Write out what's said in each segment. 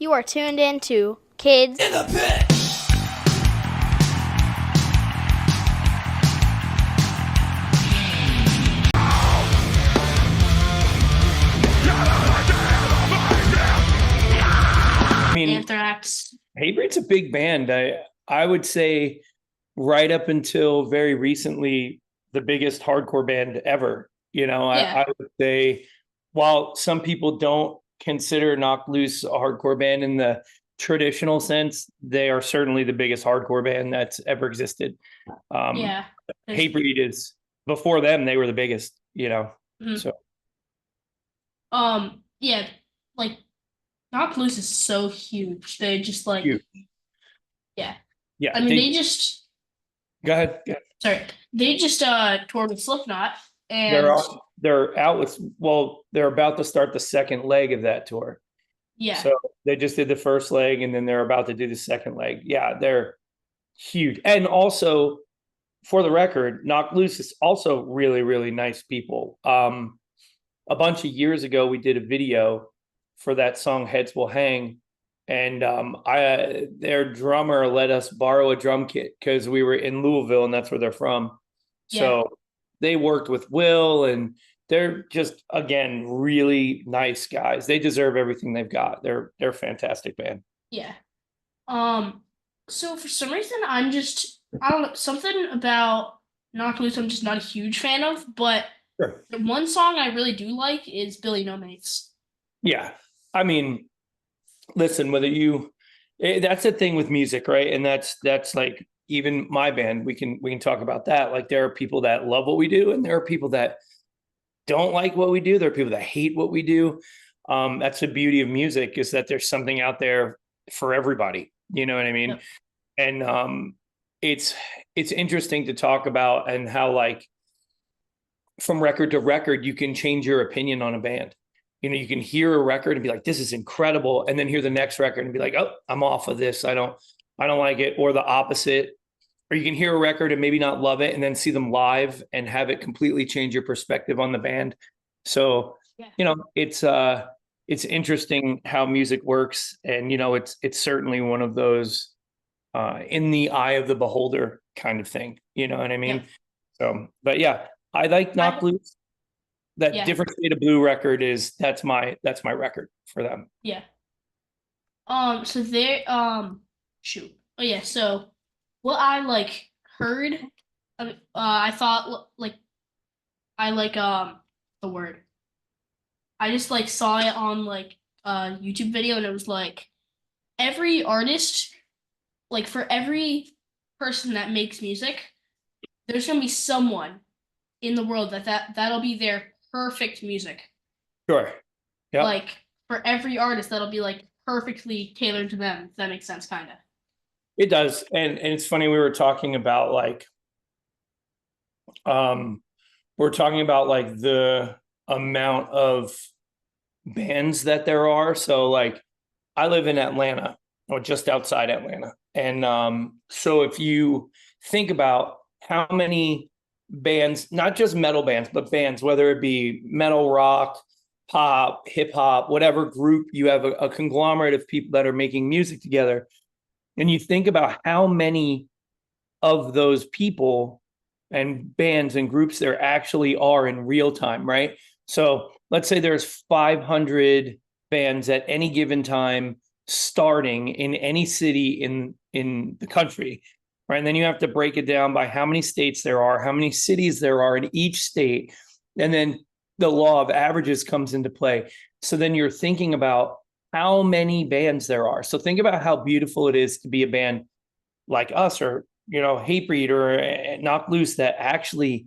You are tuned in to Kids In the Pit. I mean, Anthrax. Hatebreed's a big band. I would say right up until very recently, the biggest hardcore band ever. Yeah. I would say while some people don't consider Knocked Loose a hardcore band in the traditional sense, they are certainly the biggest hardcore band that's ever existed. Yeah. Hatebreed is before them, they were the biggest, Mhm. So Yeah, like Knocked Loose is so huge. They just huge. yeah. Yeah, I mean they just go ahead. Yeah. sorry. They just toured with Slipknot They're and out, they're out with, well, they're about to start the second leg of that tour. yeah. So they just did the first leg and then they're about to do the second leg. Yeah, they're huge. And also, for the record, Knocked Loose is also really, really nice people. A bunch of years ago, we did a video for that song Heads Will Hang. And their drummer let us borrow a drum kit because we were in Louisville and that's where they're from. Yeah. So they worked with Will and they're just, again, really nice guys. They deserve everything they've got. They're a fantastic band. Yeah. So for some reason I don't know, something about Knocked Loose I'm just not a huge fan of, but Sure. the one song I really do like is Billy No Mates. Yeah. I mean, listen, that's the thing with music, right? And that's like even my band, we can talk about that. Like there are people that love what we do and there are people that don't like what we do. There are people that hate what we do. That's the beauty of music, is that there's something out there for everybody. You know what I mean? Yep. And it's interesting to talk about, and how, like, from record to record, you can change your opinion on a band. You can hear a record and be like, this is incredible. And then hear the next record and be like, oh, I'm off of this. I don't like it. Or the opposite. Or you can hear a record and maybe not love it and then see them live and have it completely change your perspective on the band. So, Yeah. it's interesting how music works. And, it's certainly one of those in the eye of the beholder kind of thing. You know what I mean? Yeah. So, but yeah, I like Knocked Loose. That Yeah. Different Shade of Blue record that's my record for them. Yeah. So there, shoot. Oh yeah. So what I heard, I thought I the word. I just saw it on a YouTube video and it was like every artist, for every person that makes music, there's gonna be someone in the world that'll be their perfect music. Sure. Yeah. Like for every artist that'll be perfectly tailored to them, if that makes sense, kind of. It does. And it's funny, we were talking about the amount of bands that there are. So like I live in Atlanta, or just outside Atlanta. And so if you think about how many bands, not just metal bands, but bands, whether it be metal, rock, pop, hip hop, whatever group, you have a conglomerate of people that are making music together. And you think about how many of those people and bands and groups there actually are in real time, right? So let's say there's 500 bands at any given time starting in any city in the country, right? And then you have to break it down by how many states there are, how many cities there are in each state, and then the law of averages comes into play. So then you're thinking about how many bands there are. So think about how beautiful it is to be a band like us, or Hatebreed or Knocked Loose, that actually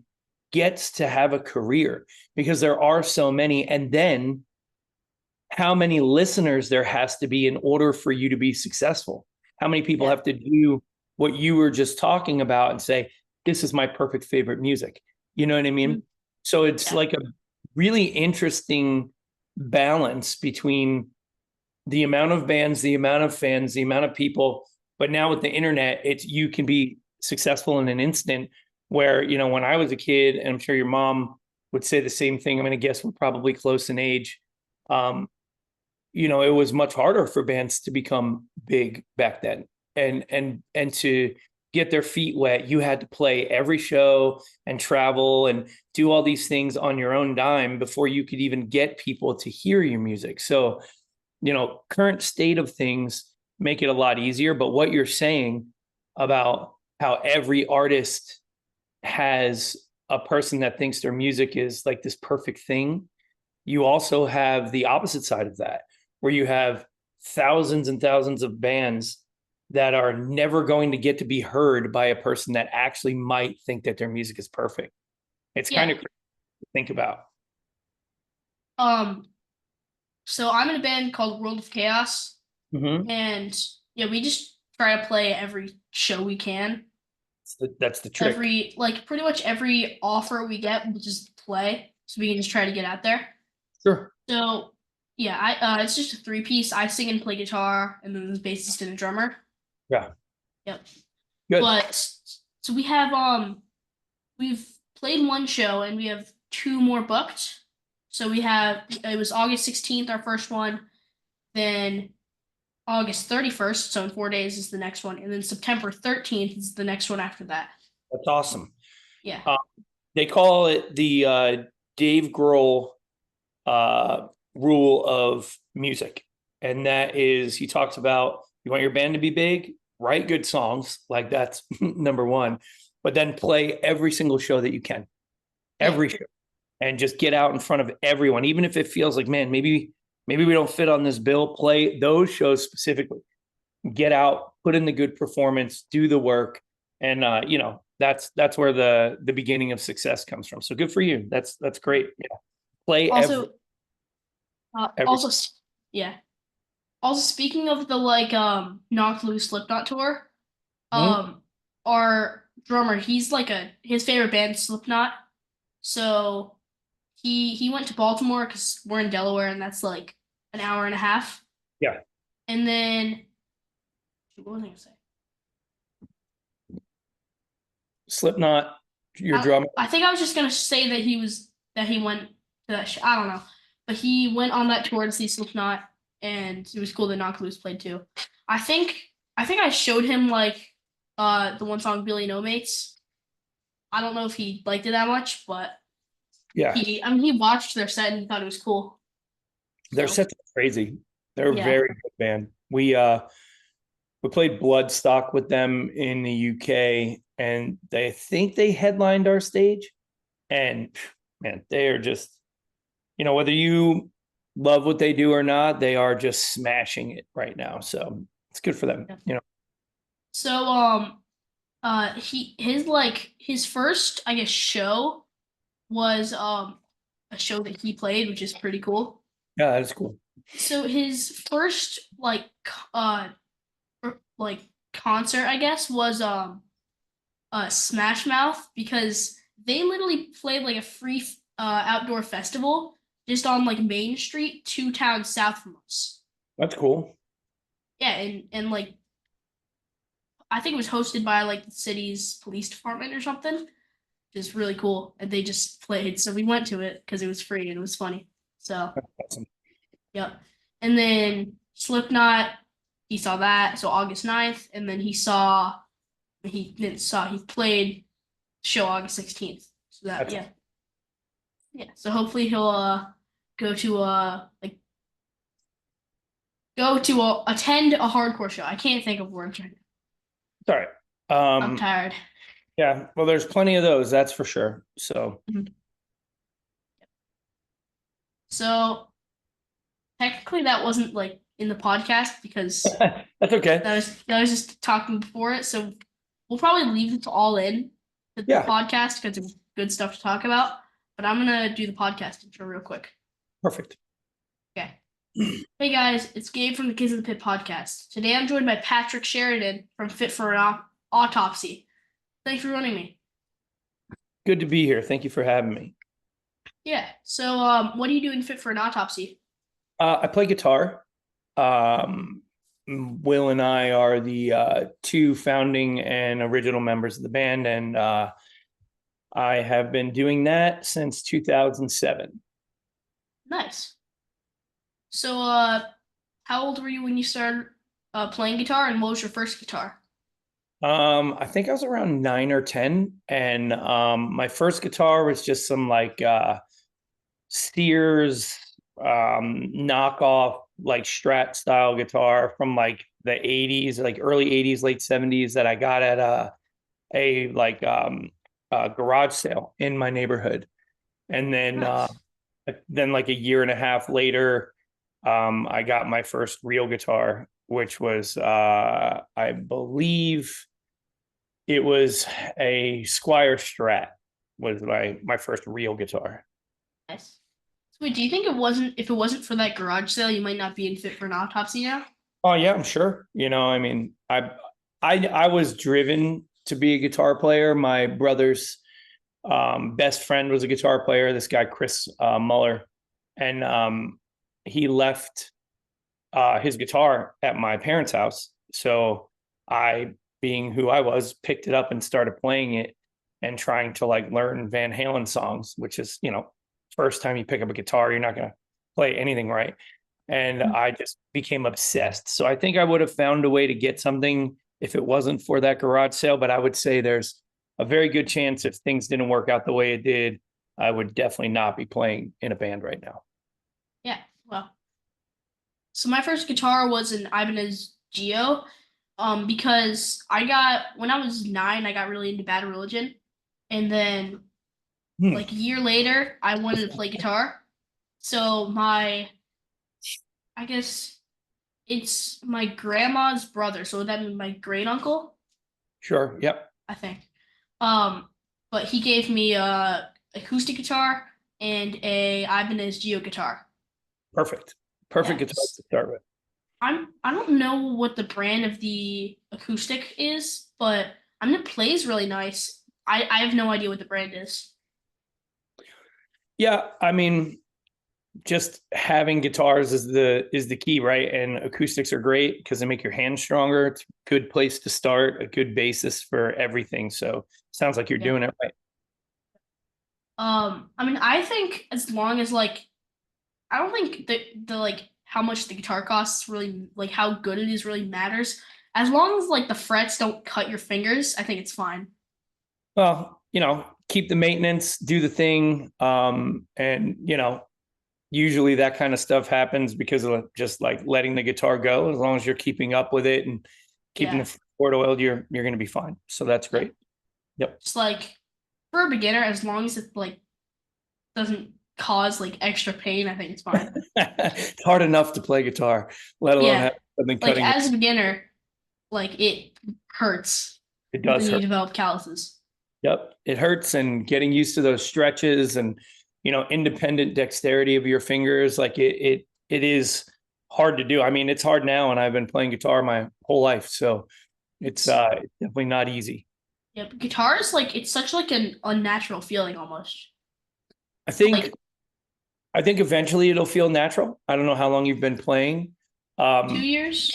gets to have a career, because there are so many. And then how many listeners there has to be in order for you to be successful. How many people have to do what you were just talking about and say, this is my perfect favorite music. You know what I mean? Mm-hmm. So it's like a really interesting balance between the amount of bands, the amount of fans, the amount of people. But now with the internet, you can be successful in an instant, where, when I was a kid, and I'm sure your mom would say the same thing, I'm going to guess we're probably close in age. it was much harder for bands to become big back then, and to get their feet wet. You had to play every show and travel and do all these things on your own dime before you could even get people to hear your music. So, current state of things make it a lot easier. But what you're saying about how every artist has a person that thinks their music is like this perfect thing, you also have the opposite side of that, where you have thousands and thousands of bands that are never going to get to be heard by a person that actually might think that their music is perfect. It's kind of crazy to think about. So I'm in a band called World of Chaos, and we just try to play every show we can. That's the trick. Pretty much every offer we get, we'll just play, so we can just try to get out there. Sure. So yeah, it's just a 3-piece. I sing and play guitar, and then the bassist and a drummer. Yeah. Yep. Good. But so we've played one show and we have 2 more booked. So it was August 16th, our first one, then August 31st, so in 4 days is the next one, and then September 13th is the next one after that. That's awesome. Yeah. They call it the Dave Grohl rule of music. And that is, he talks about, you want your band to be big, write good songs, like that's number one, but then play every single show that you can, every show, and just get out in front of everyone. Even if it feels like, man, maybe we don't fit on this bill, play those shows specifically, get out, put in the good performance, do the work. And, that's where the beginning of success comes from. So good for you. That's great. Yeah. Play also, yeah. Also, speaking of the Knocked Loose Slipknot tour, our drummer, he's his favorite band Slipknot, so he went to Baltimore because we're in Delaware and that's like an hour and a half. Yeah. And then what was I gonna say? Slipknot, your drummer. I think I was just gonna say that he went to that. I don't know, but he went on that tour to see Slipknot, and it was cool that Knocked Loose played too. I think I showed him the one song Billy No Mates. I don't know if he liked it that much, but yeah, he watched their set and he thought it was cool. Their sets are crazy. They're a very good band. We played Bloodstock with them in the UK, and they think they headlined our stage. And man, they are just, whether you love what they do or not, they are just smashing it right now. So it's good for them. So his first, I guess, show was a show that he played, which is pretty cool. Yeah, that is cool. So his first concert, I guess, was Smash Mouth, because they literally played like a free outdoor festival just on Main Street, 2 towns south from us. That's cool. Yeah, and I think it was hosted by the city's police department or something, which is really cool. And they just played, so we went to it because it was free and it was funny. So awesome. Yep. And then Slipknot, he saw that, so August 9th, and then he played show August 16th. So that That's yeah. So hopefully he'll attend a hardcore show. I can't think of words right now. All right. I'm tired. Yeah, well, there's plenty of those, that's for sure. So So technically that wasn't in the podcast because that's okay. That was just talking before it. So we'll probably leave it all in the podcast because it's good stuff to talk about. But I'm gonna do the podcast intro real quick. Perfect. Okay. Hey guys, it's Gabe from the Kids in the Pit podcast. Today I'm joined by Patrick Sheridan from Fit for an Autopsy. Thanks for joining me. Good to be here. Thank you for having me. Yeah. So what do you do in Fit for an Autopsy? I play guitar. Will and I are the 2 founding and original members of the band, and I have been doing that since 2007. Nice. So How old were you when you started playing guitar, and what was your first guitar? I think I was around 9 or 10, and my first guitar was just some like Sears knockoff like Strat style guitar from like the 80s, like early 80s, late 70s that I got at a like garage sale in my neighborhood. And Nice. then like a year and a half later, I got my first real guitar, which was I believe it was a Squire Strat was my first real guitar. Nice. So wait, do you think it wasn't if it wasn't for that garage sale, you might not be in fit for an autopsy now? Oh yeah, I'm sure. I mean, I was driven to be a guitar player. My brother's best friend was a guitar player, this guy Chris Muller, and he left his guitar at my parents' house. So I, being who I was, picked it up and started playing it and trying to like learn Van Halen songs, which is, first time you pick up a guitar, you're not going to play anything right. And I just became obsessed. So I think I would have found a way to get something if it wasn't for that garage sale. But I would say there's a very good chance if things didn't work out the way it did, I would definitely not be playing in a band right now. Yeah. Well, so my first guitar was an Ibanez Geo, because I got when I was 9, I got really into Bad Religion, and then Hmm. like a year later, I wanted to play guitar. So I guess it's my grandma's brother, so that means my great uncle, Sure. Yep. I think. Um, but he gave me a acoustic guitar and a Ibanez Geo guitar. Perfect. Yeah. Perfect guitar to start with. I don't know what the brand of the acoustic is, but I mean it plays really nice. I have no idea what the brand is. Yeah. I mean, just having guitars is the key, right? And acoustics are great because they make your hands stronger. It's a good place to start, a good basis for everything. So sounds like you're Yeah. doing it right. I mean I think as long as like I don't think the like how much the guitar costs really like how good it is really matters. As long as like the frets don't cut your fingers, I think it's fine. Well, keep the maintenance, do the thing. And usually that kind of stuff happens because of just like letting the guitar go. As long as you're keeping up with it and keeping Yeah. the board oiled, you're going to be fine. So that's Yeah. great. Yep. Just like for a beginner, as long as it like doesn't cause like extra pain, I think it's fine. It's hard enough to play guitar, let alone Yeah. have something Like cutting. as a beginner, like it hurts It when does you hurt. develop calluses. Yep. It hurts, and getting used to those stretches and, independent dexterity of your fingers. Like it is hard to do. I mean, it's hard now, and I've been playing guitar my whole life. So it's definitely not easy. Yeah, but guitar is like it's such like an unnatural feeling almost. I think, Like I think eventually it'll feel natural. I don't know how long you've been playing. two Um, years.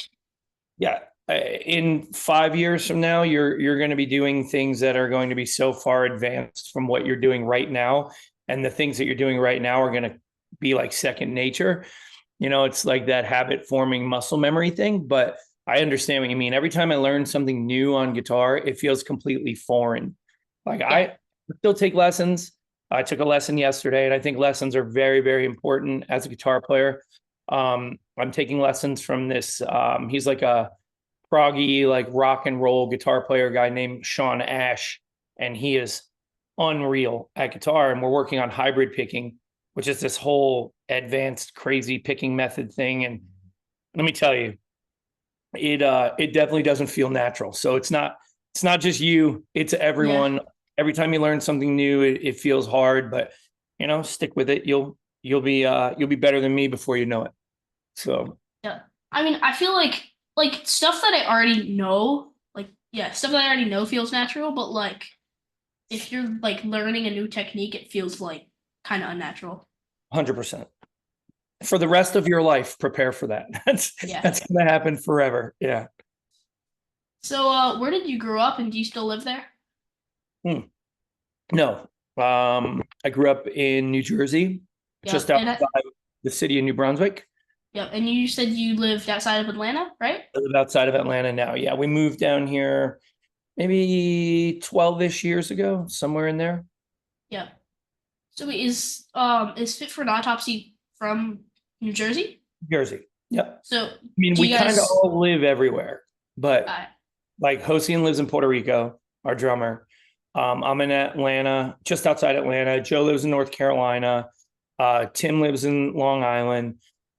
yeah. In 5 years from now, you're going to be doing things that are going to be so far advanced from what you're doing right now. And the things that you're doing right now are going to be like second nature. It's like that habit forming muscle memory thing, but I understand what you mean. Every time I learn something new on guitar, it feels completely foreign. Like Yeah. I still take lessons. I took a lesson yesterday, and I think lessons are very, very important as a guitar player. I'm taking lessons from this. He's like a proggy, like rock and roll guitar player guy named Sean Ash, and he is unreal at guitar. And we're working on hybrid picking, which is this whole advanced, crazy picking method thing. And let me tell you, it definitely doesn't feel natural. So it's not just you, it's Yeah. everyone. Every time you learn something new, it feels hard, but stick with it. You'll be better than me before you know it. So Yeah. I mean, I feel like stuff that I already know, like yeah, stuff that I already know feels natural, but like if you're like learning a new technique, it feels like kind of unnatural. 100%. For the rest of your life, prepare for that. That's Yeah. that's gonna happen forever. Yeah. So where did you grow up and do you still live there? Hmm. No. I grew up in New Jersey, Yeah. just outside the city of New Brunswick. Yep. And you said you lived outside of Atlanta, right? I live outside of Atlanta now. Yeah, we moved down here maybe 12-ish years ago, somewhere in there. Yep. So is Fit for an Autopsy from New Jersey? Jersey. Yep. So I mean, do we you kind of guys all live everywhere, but uh, like Hossein lives in Puerto Rico, our drummer. I'm in Atlanta, just outside Atlanta. Joe lives in North Carolina. Tim lives in Long Island.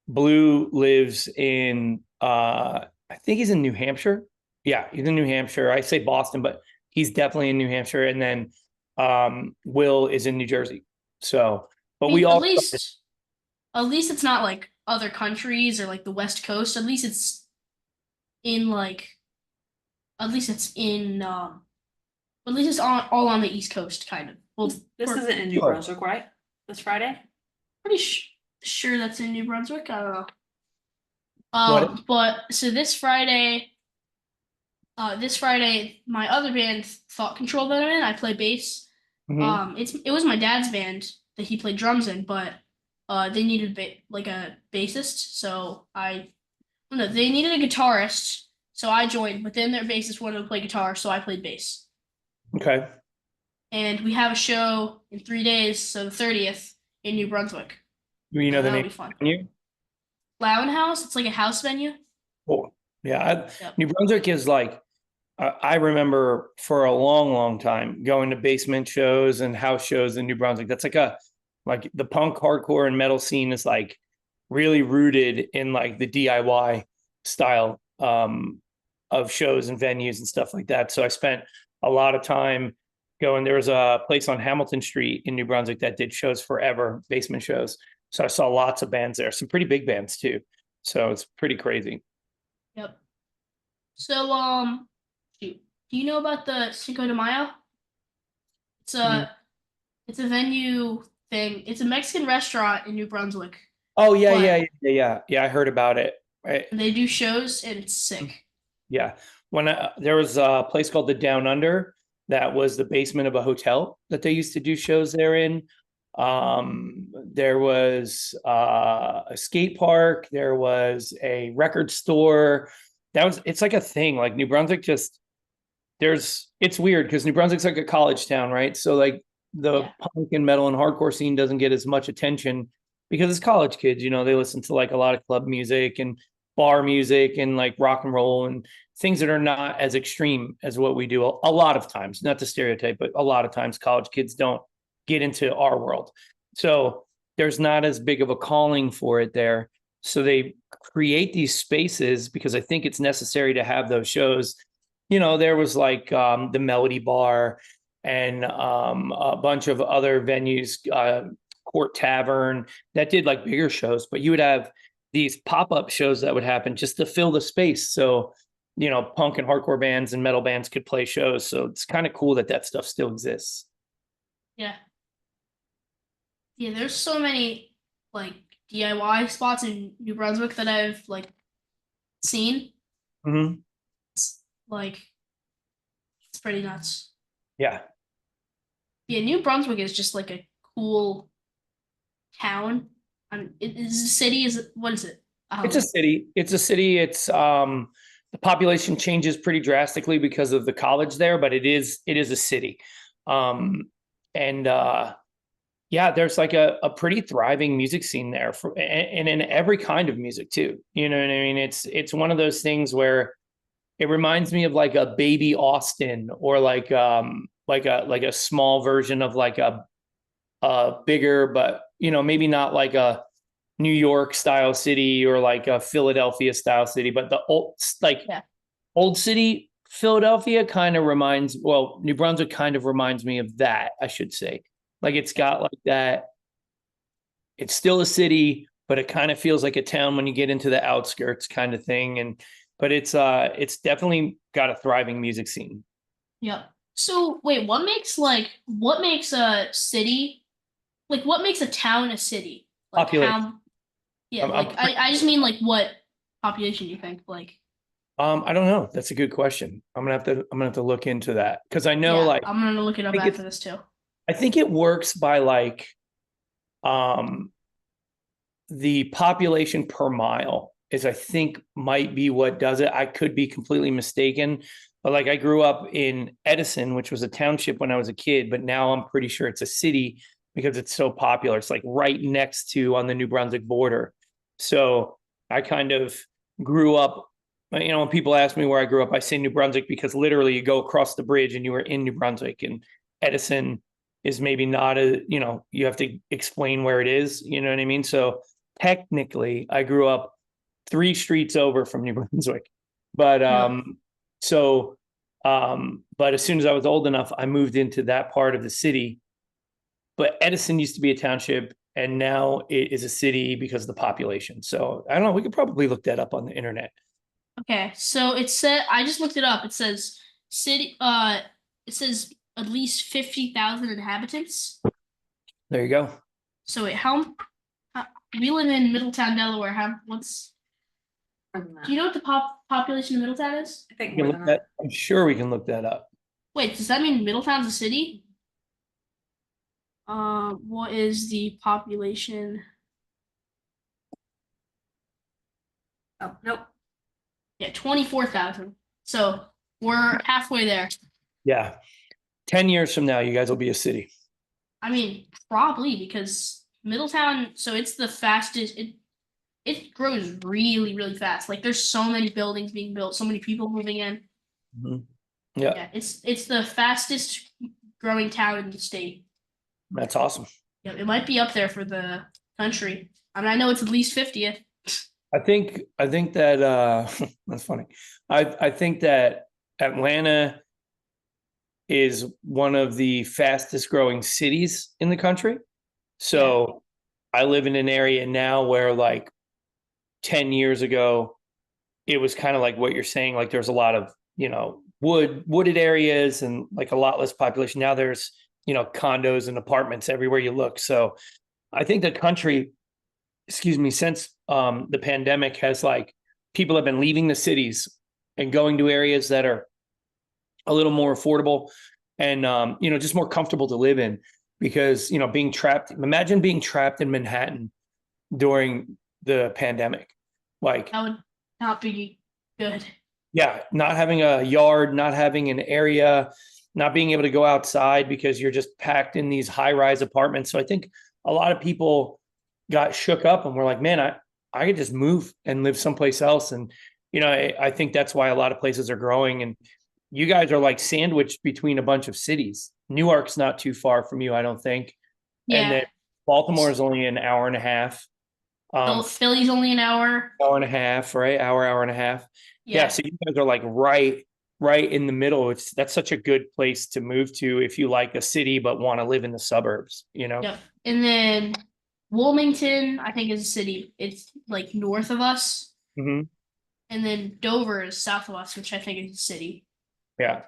Blue lives in I think he's in New Hampshire. Yeah, he's in New Hampshire. I say Boston, but he's definitely in New Hampshire. And then Will is in New Jersey. So, I but we mean all at least it's not like other countries or like the West Coast. At least it's in like at least it's in at least it's all on the East Coast kind of. Well, This we're isn't in New Sure. Brunswick, right? This Friday? pretty sure that's in New Brunswick. I don't know. what But so this Friday, my other band, Thought Control, that I'm in, I play bass. Mhm. It was my dad's band that he played drums in, but they needed like a bassist, so no, they needed a guitarist, so I joined. But then their bassist wanted to play guitar, so I played bass. Okay. And we have a show in 3 days, so the 30th in New Brunswick. Do you know So the that'll name be of fun. the venue? Loud House, it's like a house venue. Cool. Yeah, Yep. New Brunswick is like I remember for a long, long time going to basement shows and house shows in New Brunswick. That's like the punk, hardcore, and metal scene is like really rooted in like the DIY style of shows and venues and stuff like that. So I spent a lot of time going. There was a place on Hamilton Street in New Brunswick that did shows forever, basement shows. So I saw lots of bands there, some pretty big bands too. So it's pretty crazy. Yep. So shoot, do you know about the Cinco de Mayo? It's Mm. a it's a venue thing. It's a Mexican restaurant in New Brunswick, Oh yeah, but yeah. I heard about it. Right. they do shows and it's sick. Yeah. There was a place called the Down Under that was the basement of a hotel that they used to do shows there in. There was a skate park. There was a record store. It's like a thing. Like New Brunswick it's weird because New Brunswick's like a college town, right? So like the Yeah. punk and metal and hardcore scene doesn't get as much attention because it's college kids, they listen to like a lot of club music and bar music and like rock and roll and things that are not as extreme as what we do a lot of times, not to stereotype, but a lot of times college kids don't get into our world. So there's not as big of a calling for it there. So they create these spaces because I think it's necessary to have those shows. There was like the Melody Bar and a bunch of other venues, Court Tavern, that did like bigger shows, but you would have these pop-up shows that would happen just to fill the space. So, punk and hardcore bands and metal bands could play shows. So it's kind of cool that stuff still exists. Yeah. Yeah, there's so many like DIY spots in New Brunswick that I've like seen. Mm-hmm. Like it's pretty nuts. Yeah. Yeah, New Brunswick is just like a cool town. It is a city. What is it? It's a city. It's the population changes pretty drastically because of the college there, but it is a city. And yeah, there's like a pretty thriving music scene there and in every kind of music too. You know what I mean? It's one of those things where it reminds me of like a baby Austin or like a small version of like a bigger, but maybe not like a New York style city or like a Philadelphia style city, but the old city Philadelphia New Brunswick kind of reminds me of that, I should say. Like it's got like that. It's still a city, but it kind of feels like a town when you get into the outskirts kind of thing. But it's definitely got a thriving music scene. Yeah. So wait, what makes a city, like what makes a town a city? Like Population. yeah, I'm I just mean like what population do you think? Like I don't know. That's a good question. I'm gonna have to look into that because I know like I'm gonna look it up after this too. I think it works by like the population per mile is, I think, might be what does it. I could be completely mistaken, but like I grew up in Edison, which was a township when I was a kid, but now I'm pretty sure it's a city because it's so popular. It's like right next to on the New Brunswick border. So I kind of grew up, you know, when people ask me where I grew up, I say New Brunswick because literally you go across the bridge and you were in New Brunswick, and Edison is maybe not a, you know, you have to explain where it is, you know what I mean? So technically I grew up 3 streets over from New Brunswick, but but as soon as I was old enough, I moved into that part of the city. But Edison used to be a township, and now it is a city because of the population. So I don't know. We could probably look that up on the internet. Okay, so it said I just looked it up. It says city. It says at least 50,000 inhabitants. There you go. So wait, we live in Middletown, Delaware. Do you know what the population of Middletown is? I think We can more look than that, I'm sure we can look that up. Wait, does that mean Middletown's a city? What is the population? Oh, nope. Yeah, 24,000. So we're halfway there. Yeah. 10 years from now, you guys will be a city. I mean, probably because Middletown, so it's the fastest, it grows really, really fast. Like there's so many buildings being built, so many people moving in. Mhm. Yeah, Yeah, it's the fastest growing town in the state. that's awesome. Yeah, it might be up there for the country. I mean, I know it's at least 50th. I think that that's funny. I think that Atlanta is one of the fastest growing cities in the country. So I live in an area now where like 10 years ago, it was kind of like what you're saying, like there's a lot of, you know, wooded areas and like a lot less population. Now there's, you know, condos and apartments everywhere you look. So I think the country, excuse me, since the pandemic has like people have been leaving the cities and going to areas that are a little more affordable and you know, just more comfortable to live in, because, you know, imagine being trapped in Manhattan during the pandemic. Like That would not be good. yeah, not having a yard, not having an area, not being able to go outside because you're just packed in these high-rise apartments. So I think a lot of people got shook up and were like, man, I could just move and live someplace else. And, you know, I think that's why a lot of places are growing. And you guys are like sandwiched between a bunch of cities. Newark's not too far from you, I don't think. And Yeah. then Baltimore is only an hour and a half. Philly's only an hour. Hour and a half, right? Hour and a half. Yeah. Yeah. So you guys are like right in the middle. That's such a good place to move to if you like a city but want to live in the suburbs, you know? Yep. And then Wilmington, I think, is a city. It's like north of us. Mm-hmm. And then Dover is south of us, which I think is a city. Yeah.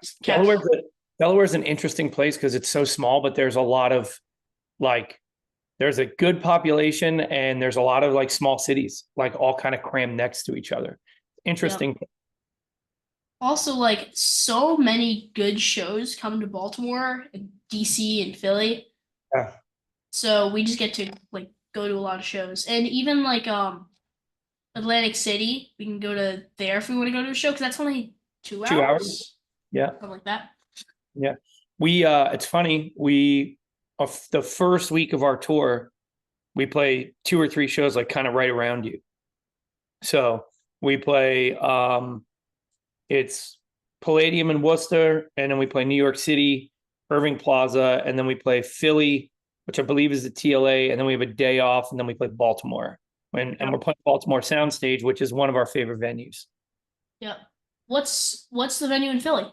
Delaware's an interesting place because it's so small, but there's a lot of like, there's a good population and there's a lot of like small cities, like all kind of crammed next to each other. Interesting. Yep. Also, like so many good shows come to Baltimore, and DC, and Philly. Yeah. So we just get to like go to a lot of shows, and even like Atlantic City, we can go to there if we want to go to a show because that's only 2 hours. 2 hours. Yeah. Something like that. Yeah. We it's funny, the first week of our tour, we play 2 or 3 shows like kind of right around you. So we play it's Palladium in Worcester, and then we play New York City, Irving Plaza, and then we play Philly, which I believe is the TLA, and then we have a day off, and then we play Baltimore. And we're playing Baltimore Soundstage, which is one of our favorite venues. Yep. What's the venue in Philly?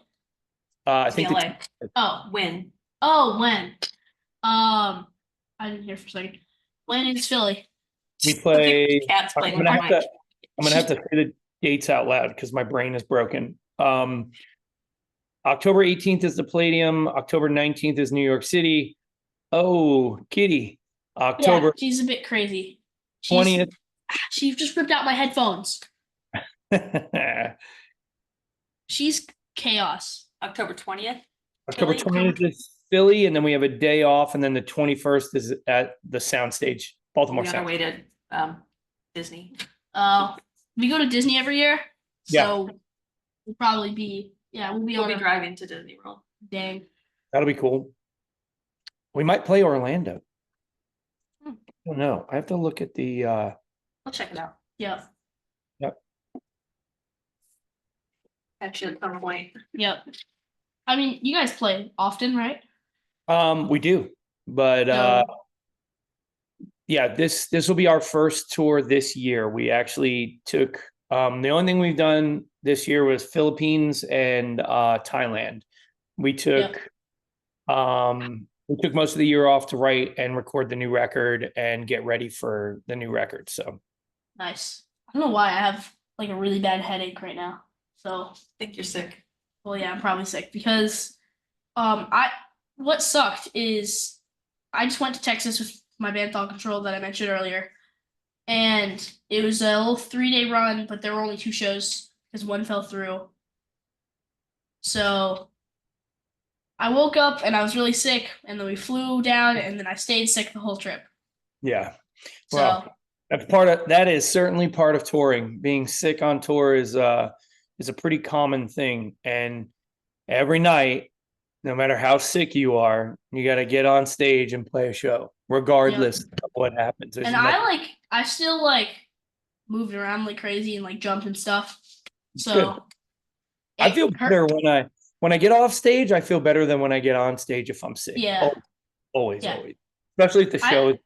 I think TLA. When? I didn't hear for a second. When is Philly? we play. Cat's I'm playing gonna with have my to. I'm gonna have to say the dates out loud because my brain is broken. October 18th is the Palladium. October 19th is New York City. Oh, Kitty. October Yeah, she's a bit crazy. 20th. She just ripped out my headphones. She's chaos. October 20th. October Philly. 20th is Philly, and then we have a day off, and then the 21st is at the Soundstage, Baltimore We gotta Sound. wait it. Disney. We go to Disney every year, Yeah. so we'll probably be we'll be We'll on be a driving to Disney World. dang. That'll be cool. We might play Orlando. Hmm. I don't know. I have to look at the I'll check it out. Yeah. Actually, at some point. Yep. I mean, you guys play often, right? we do, but So, yeah, this will be our first tour this year. We actually took the only thing we've done this year was Philippines and Thailand. We took most of the year off to write and record the new record and get ready for the new record. So nice. I don't know why I have like a really bad headache right now. So, I think you're sick. well, yeah, I'm probably sick because what sucked is I just went to Texas with my band Thought Control that I mentioned earlier, and it was a little 3-day run, but there were only 2 shows because one fell through. So I woke up and I was really sick, and then we flew down, and then I stayed sick the whole trip. yeah, So well, that is certainly part of touring. Being sick on tour is a pretty common thing, and every night, no matter how sick you are, you got to get on stage and play a show, regardless of what happens. There's and nothing- I still moved around like crazy and jumped and stuff. So good. I feel better when I get off stage. I feel better than when I get on stage if I'm sick. Yeah. Always, Yeah. always. Especially at the show.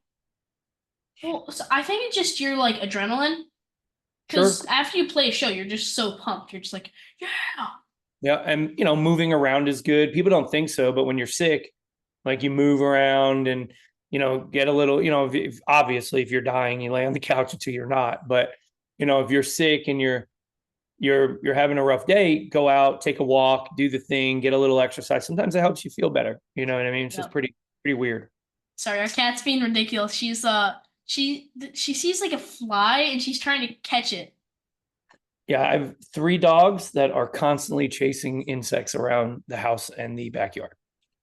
Well, so I think it's just your adrenaline. Because after you play a show, you're just so pumped. You're just like, yeah. Yeah, and moving around is good. People don't think so, but when you're sick, you move around and get a little. Obviously, if you're dying, you lay on the couch until you're not. But if you're sick and you're having a rough day, go out, take a walk, do the thing, get a little exercise. Sometimes it helps you feel better. You know what I mean? It's just pretty weird. Sorry, our cat's being ridiculous. She's she sees a fly and she's trying to catch it. Yeah, I have 3 dogs that are constantly chasing insects around the house and the backyard.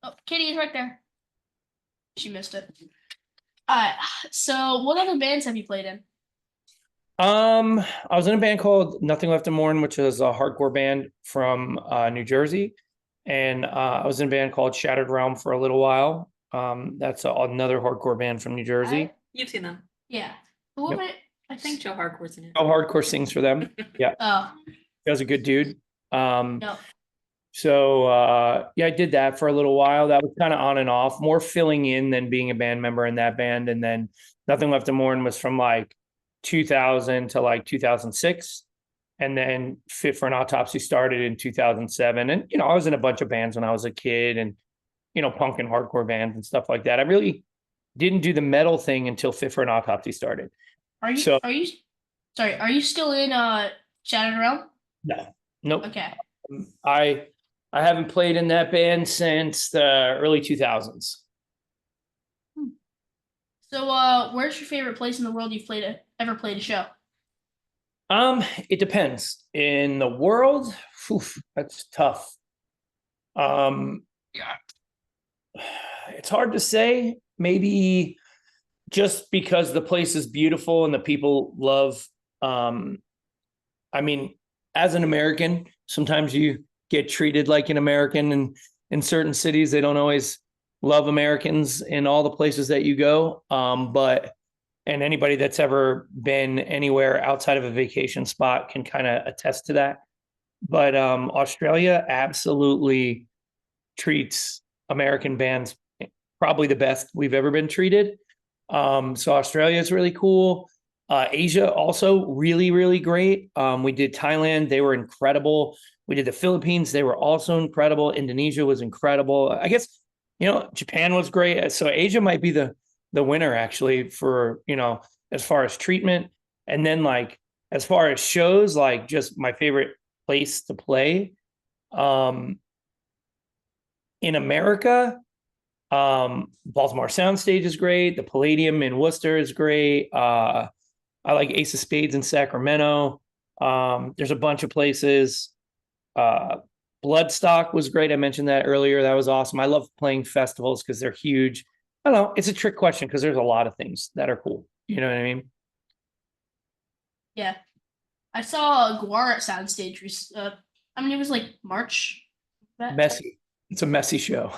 Oh, Kitty is right there. She missed it. Alright, so what other bands have you played in? I was in a band called Nothing Left to Mourn, which is a hardcore band from New Jersey, and I was in a band called Shattered Realm for a little while. That's another hardcore band from New Jersey. You've seen them. Yeah. Who am Yep. I I think Joe Hardcore's in it. Oh, hardcore sings for them. Yeah, Oh, he was a good dude. no. So yeah, I did that for a little while. That was kind of on and off, more filling in than being a band member in that band. And then Nothing Left to Mourn was from 2000 to 2006. And then Fit for an Autopsy started in 2007. And I was in a bunch of bands when I was a kid, and punk and hardcore bands and stuff like that. I really didn't do the metal thing until Fit for an Autopsy started. Are you still in Shattered Realm? No, nope. Okay. I haven't played in that band since the early 2000s. So where's your favorite place in the world you've ever played a show? It depends. In the world, that's tough. Yeah. It's hard to say. Maybe just because the place is beautiful and the people love. I mean, as an American, sometimes you get treated like an American, and in certain cities, they don't always love Americans in all the places that you go. And anybody that's ever been anywhere outside of a vacation spot can kind of attest to that. But Australia absolutely treats American bands probably the best we've ever been treated. So Australia is really cool. Asia also really, really great. We did Thailand. They were incredible. We did the Philippines. They were also incredible. Indonesia was incredible. I guess, Japan was great. So Asia might be the winner actually for, as far as treatment. And then as far as shows, just my favorite place to play in America, Baltimore Soundstage is great. The Palladium in Worcester is great. I like Ace of Spades in Sacramento. There's a bunch of places. Bloodstock was great. I mentioned that earlier. That was awesome. I love playing festivals because they're huge. I don't know. It's a trick question because there's a lot of things that are cool. You know what I mean? Yeah. I saw Guar at Soundstage. It was like March. Messy. It's a messy show.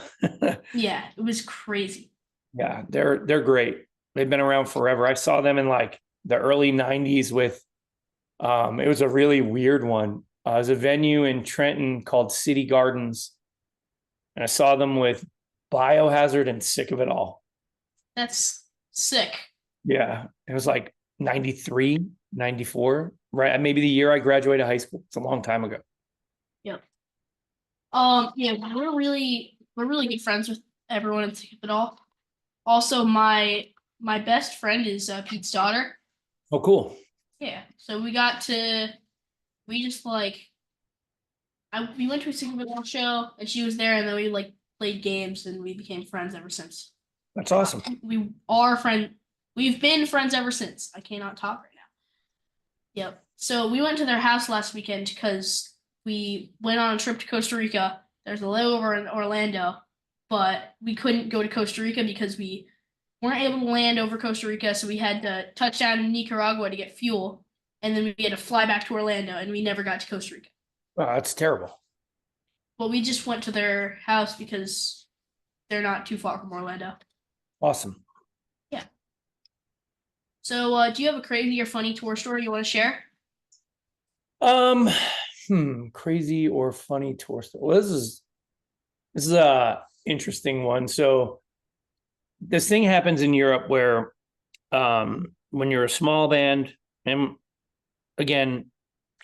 Yeah, it was crazy. Yeah, they're great. They've been around forever. I saw them in like the early 90s with it was a really weird one. It was a venue in Trenton called City Gardens. And I saw them with Biohazard and Sick of It All. That's sick. Yeah. It was like 93, 94, right? Maybe the year I graduated high school. It's a long time ago. Yep. Yeah, we're really good friends with everyone in Sick of It All. Also, my best friend is Pete's daughter. Oh, cool. Yeah, so we just like we went to a Sick of It All show and she was there, and then we like played games and we became friends ever since. That's awesome. We are friends. We've been friends ever since. I cannot talk right now. Yep. So we went to their house last weekend because we went on a trip to Costa Rica. There's a layover in Orlando, but we couldn't go to Costa Rica because we weren't able to land over Costa Rica. So we had to touch down in Nicaragua to get fuel, and then we had to fly back to Orlando, and we never got to Costa Rica. Oh, that's terrible. But we just went to their house because they're not too far from Orlando. Awesome. Yeah. So, do you have a crazy or funny tour story you want to share? Crazy or funny tour story. Well, this is a interesting one. So this thing happens in Europe where when you're a small band, and again,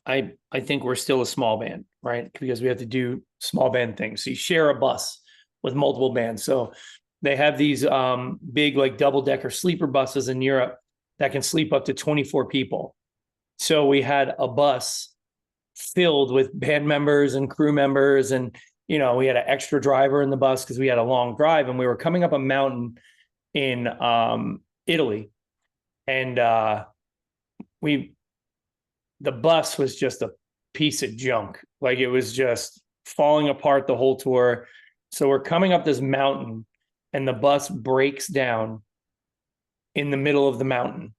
I think we're still a small band, right? Because we have to do small band things. So you share a bus with multiple bands. So they have these big like double-decker sleeper buses in Europe that can sleep up to 24 people. So we had a bus filled with band members and crew members, and we had an extra driver in the bus because we had a long drive, and we were coming up a mountain in Italy, and the bus was just a piece of junk. Like it was just falling apart the whole tour. So we're coming up this mountain and the bus breaks down in the middle of the mountain.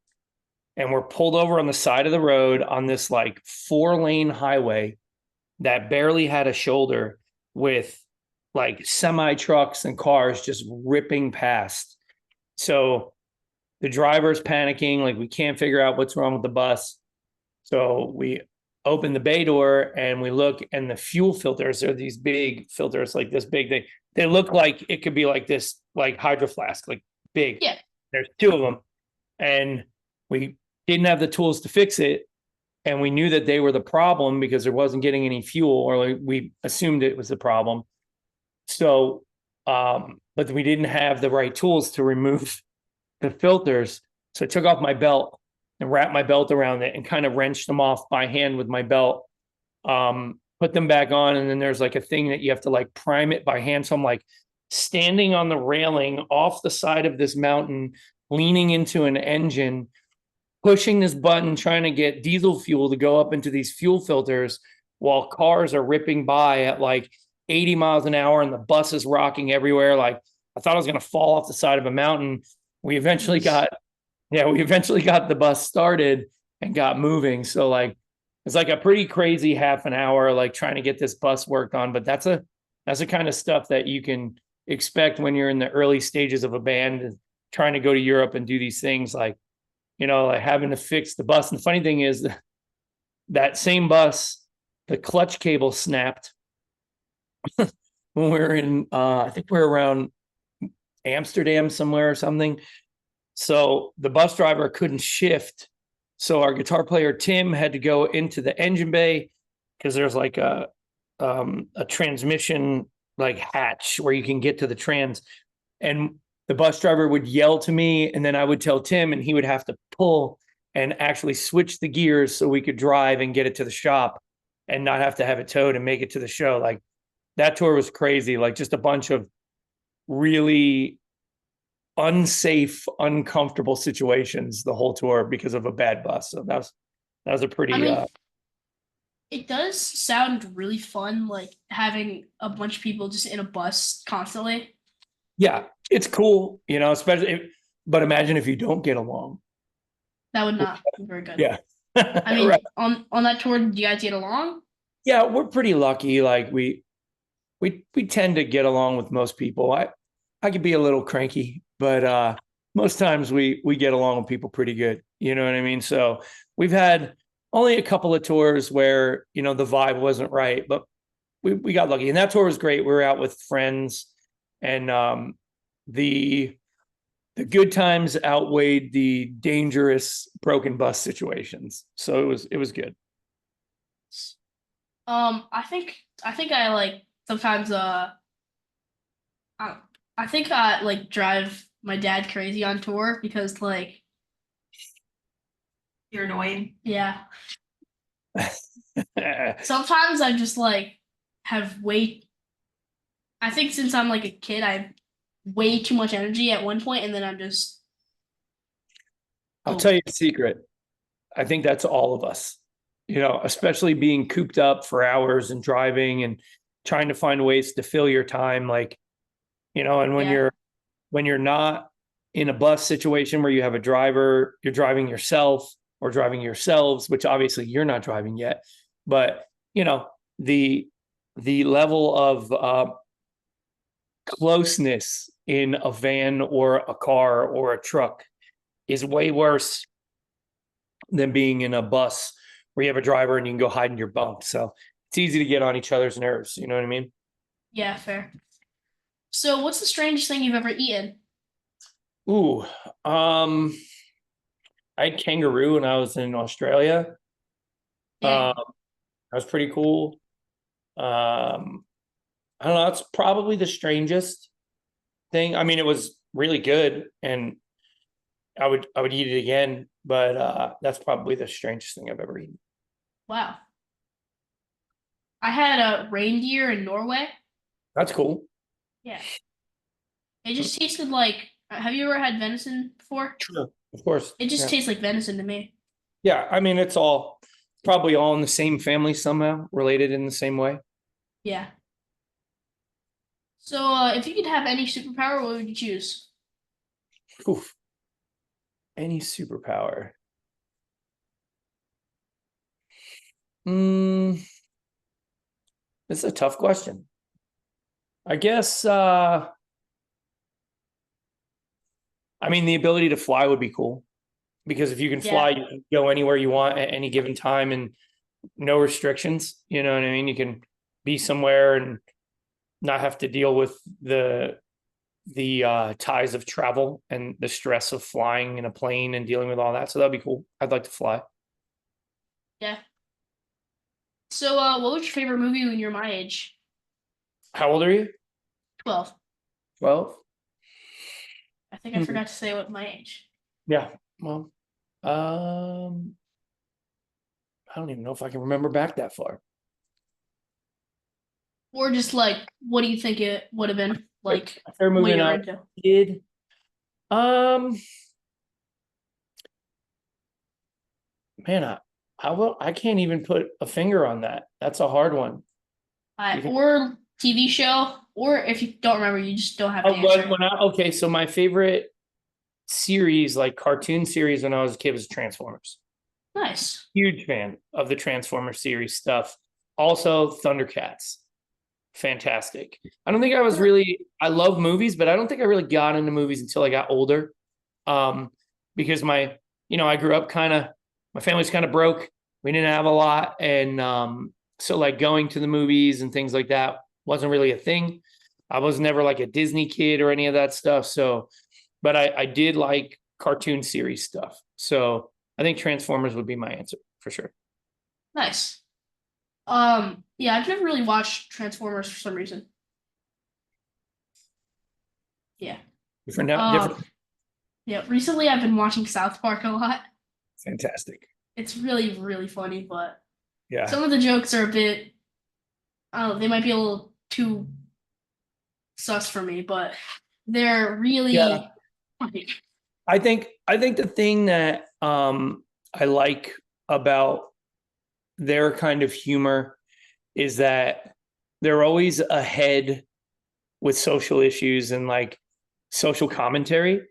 And we're pulled over on the side of the road on this like 4-lane highway that barely had a shoulder, with like semi trucks and cars just ripping past. So the driver's panicking, like we can't figure out what's wrong with the bus. So we open the bay door and we look, and the fuel filters are these big filters, like this big. They look like it could be like this, like hydro flask, like big. Yeah. There's 2 of them, and we didn't have the tools to fix it, and we knew that they were the problem because there wasn't getting any fuel, or like we assumed it was the problem. So, but we didn't have the right tools to remove the filters. So I took off my belt and wrapped my belt around it and kind of wrenched them off by hand with my belt, put them back on. And then there's like a thing that you have to like prime it by hand. So I'm like standing on the railing off the side of this mountain, leaning into an engine, pushing this button, trying to get diesel fuel to go up into these fuel filters while cars are ripping by at like 80 miles an hour and the bus is rocking everywhere. Like I thought I was going to fall off the side of a mountain. We eventually got the bus started and got moving. So like, it's like a pretty crazy half an hour, like trying to get this bus worked on, but that's the kind of stuff that you can expect when you're in the early stages of a band and trying to go to Europe and do these things, like, like having to fix the bus. And the funny thing is that same bus, the clutch cable snapped when we were in, I think we were around Amsterdam somewhere or something. So the bus driver couldn't shift. So our guitar player, Tim, had to go into the engine bay because there's like a transmission like hatch where you can get to the trans. And the bus driver would yell to me, and then I would tell Tim, and he would have to pull and actually switch the gears so we could drive and get it to the shop and not have to have it towed and make it to the show. Like that tour was crazy. Like just a bunch of really unsafe, uncomfortable situations the whole tour because of a bad bus. So that was a pretty it does sound really fun, like having a bunch of people just in a bus constantly. Yeah, it's cool, especially but imagine if you don't get along. That would not be very good. Yeah. I mean, Right. on that tour, did you guys get along? Yeah, we're pretty lucky. Like we tend to get along with most people. I could be a little cranky, but most times we get along with people pretty good. You know what I mean? So we've had only a couple of tours where, the vibe wasn't right, but we got lucky. And that tour was great. We were out with friends, and the the good times outweighed the dangerous broken bus situations. So it was good. I think I like sometimes I, I think I like drive my dad crazy on tour because like You're annoying. yeah, sometimes I just like have way I think since I'm like a kid I have way too much energy at one point and then I'm just I'll oh tell you a secret. I think that's all of us, especially being cooped up for hours and driving and trying to find ways to fill your time. Like, and when yeah you're not in a bus situation where you have a driver, you're driving yourself or driving yourselves, which obviously you're not driving yet, but the the level of closeness in a van or a car or a truck is way worse than being in a bus where you have a driver and you can go hide in your bunk. So it's easy to get on each other's nerves. You know what I mean? yeah fair. So what's the strangest thing you've ever eaten? Ooh, I had kangaroo when I was in Australia. Dang. That was pretty cool. I don't know. It's probably the strangest thing. I mean, it was really good, and I would eat it again. But that's probably the strangest thing I've ever eaten. Wow. I had a reindeer in Norway. That's cool. Yeah. It just tasted like have you ever had venison before? Sure, of course. It just Yeah, tastes like venison to me. yeah. I mean, it's all probably all in the same family somehow, related in the same way. Yeah. So if you could have any superpower, what would you choose? Oof. Any superpower? Hmm. This is a tough question. I guess I mean the ability to fly would be cool, because if you can Yeah. fly, you can go anywhere you want at any given time and no restrictions. You know what I mean? You can be somewhere and not have to deal with the ties of travel and the stress of flying in a plane and dealing with all that. So that'd be cool. I'd like to fly. Yeah. So what was your favorite movie when you were my age? How old are you? 12. 12? I think I forgot to say what my age. Yeah. Well, I don't even know if I can remember back that far. Or just like what do you think it would have been like Fair when movie you were I into? did. Um, man, I can't even put a finger on that. That's a hard one. You can, Or TV show, or if you don't remember, you just don't have to answer. okay, so my favorite series, like cartoon series when I was a kid, was Transformers. Nice. Huge fan of the Transformers series stuff. Also, Thundercats. Fantastic. I don't think I was really, I love movies, but I don't think I really got into movies until I got older. Because I grew up my family's kind of broke. We didn't have a lot. And so like going to the movies and things like that wasn't really a thing. I was never like a Disney kid or any of that stuff. So, but I did like cartoon series stuff. So I think Transformers would be my answer for sure. Nice. Yeah, I've never really watched Transformers for some reason. Yeah. Different now, Um, different. yeah, recently I've been watching South Park a lot. Fantastic. It's really, really funny, but Yeah. some of the jokes are a bit, I don't know, they might be a little too sus for me, but they're Yeah. really funny. I think the thing that I like about their kind of humor is that they're always ahead with social issues and like social commentary.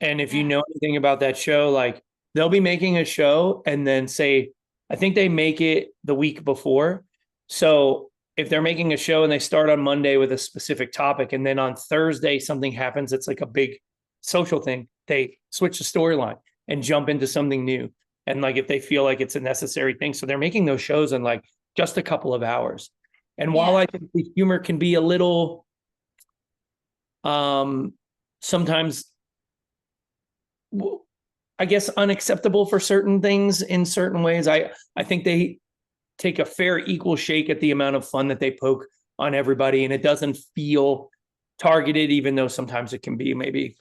And if you Yeah. know anything about that show, like they'll be making a show and then say, I think they make it the week before. So if they're making a show and they start on Monday with a specific topic, and then on Thursday something happens, it's like a big social thing, they switch the storyline and jump into something new. And like if they feel like it's a necessary thing. So they're making those shows in like just a couple of hours. And while Yeah. I think the humor can be a little sometimes I guess unacceptable for certain things in certain ways, I think they take a fair equal shake at the amount of fun that they poke on everybody, and it doesn't feel targeted, even though sometimes it can be. Maybe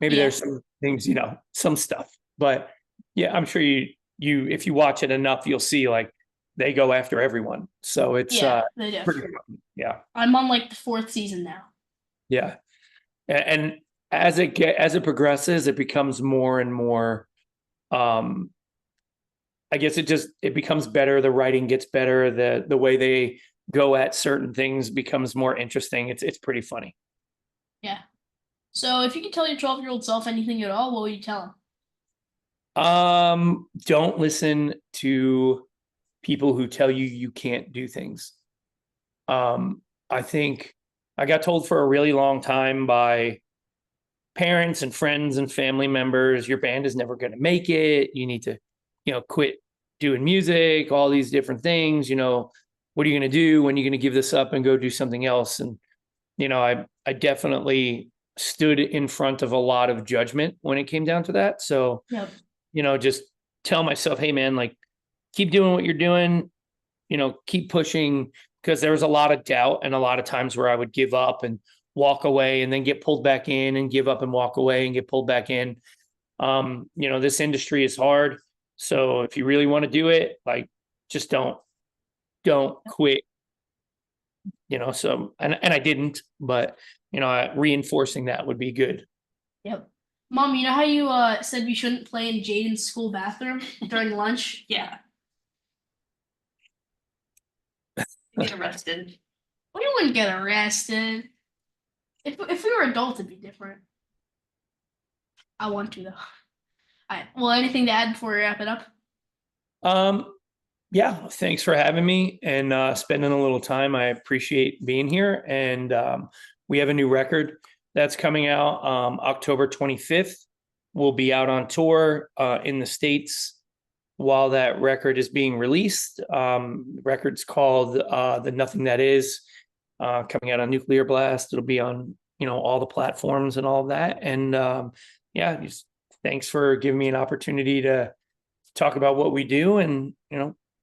Yeah. there's some things, some stuff, but yeah, I'm sure you if you watch it enough, you'll see like they go after everyone. So it's Yeah, they pretty definitely. fun. Yeah. I'm on like the 4th season now. Yeah. And as it progresses, it becomes more and more, I guess it becomes better. The writing gets better. The way they go at certain things becomes more interesting. It's pretty funny. Yeah. So if you could tell your 12-year-old self anything at all, what would you tell him? Don't listen to people who tell you you can't do things. I think I got told for a really long time by parents and friends and family members, your band is never going to make it. You need to, quit doing music, all these different things. What are you going to do? When are you going to give this up and go do something else? And, I definitely stood in front of a lot of judgment when it came down to that. So, Yep. Just tell myself, hey man, like keep doing what you're doing, keep pushing, because there was a lot of doubt and a lot of times where I would give up and walk away and then get pulled back in and give up and walk away and get pulled back in. This industry is hard. So if you really want to do it, like just don't quit, so, and I didn't, but reinforcing that would be good. Yep. Mom, you know how you said we shouldn't play in Jaden's school bathroom during lunch? Yeah. You get arrested. We wouldn't get arrested. If we were adults, it'd be different. I want to though. All right. Well, anything to add before we wrap it up? Yeah, thanks for having me and spending a little time. I appreciate being here. And we have a new record that's coming out October 25th. We'll be out on tour in the States while that record is being released. Record's called The Nothing That Is, coming out on Nuclear Blast. It'll be on, all the platforms and all of that. And yeah, just thanks for giving me an opportunity to talk about what we do and,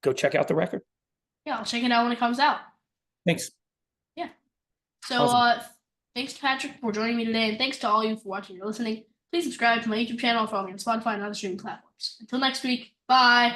go check out the record. Yeah, I'll check it out when it comes out. Thanks. Yeah. So Awesome. Thanks to Patrick for joining me today, and thanks to all of you for watching or listening. Please subscribe to my YouTube channel, follow me on Spotify and other streaming platforms. Until next week, bye.